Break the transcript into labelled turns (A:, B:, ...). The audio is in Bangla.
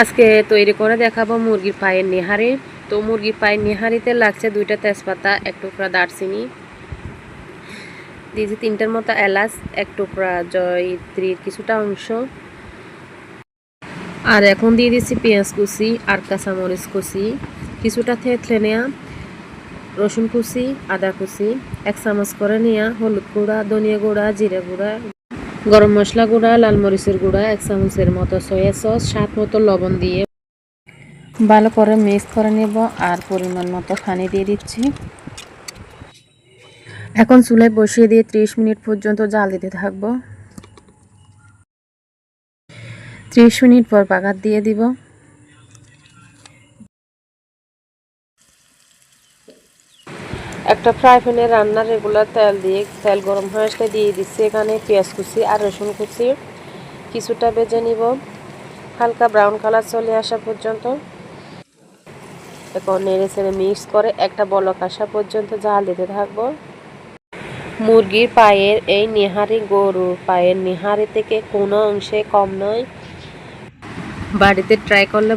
A: আজকে তৈরি করে দেখাবো মুরগির পায়ের নেহারি। তো মুরগির পায়ের নেহারিতে লাগছে 2টা তেজপাতা, 1 টুকরা দারচিনি, দিয়েছি 3টার মতো এলাচ, 1 টুকরা জয়িত্রীর কিছুটা অংশ, আর এখন দিয়ে দিচ্ছি পেঁয়াজ কুচি আর কাঁচামরিচ কুচি, কিছুটা থেতলে নেওয়া রসুন কুচি, আদা কুচি, 1 চামচ করে নেওয়া হলুদ গুঁড়া, ধনিয়া গুঁড়া, জিরা গুঁড়া, গরম মশলা গুঁড়া, লাল মরিচের গুঁড়া, 1 চামচের মতো সয়া সস, স্বাদ মতো লবণ দিয়ে ভালো করে মিক্স করে নেব আর পরিমাণ মতো পানি দিয়ে দিচ্ছি। এখন চুলায় বসিয়ে দিয়ে 30 মিনিট পর্যন্ত জাল দিতে থাকবো। 30 মিনিট পর বাগার দিয়ে দিব। একটা ফ্রাই প্যানে রান্নার রেগুলার তেল দিয়ে তেল গরম হয়ে আসলে দিয়ে দিচ্ছি এখানে পেঁয়াজ কুচি আর রসুন কুচি, কিছুটা ভেজে নিব হালকা ব্রাউন কালার চলে আসা পর্যন্ত। এখন নেড়ে চেড়ে মিক্স করে একটা বলক আসা পর্যন্ত জাল দিতে থাকবো। মুরগির পায়ের এই নেহারি গরুর পায়ের নেহারি থেকে কোনো অংশে কম নয়। বাড়িতে ট্রাই করলে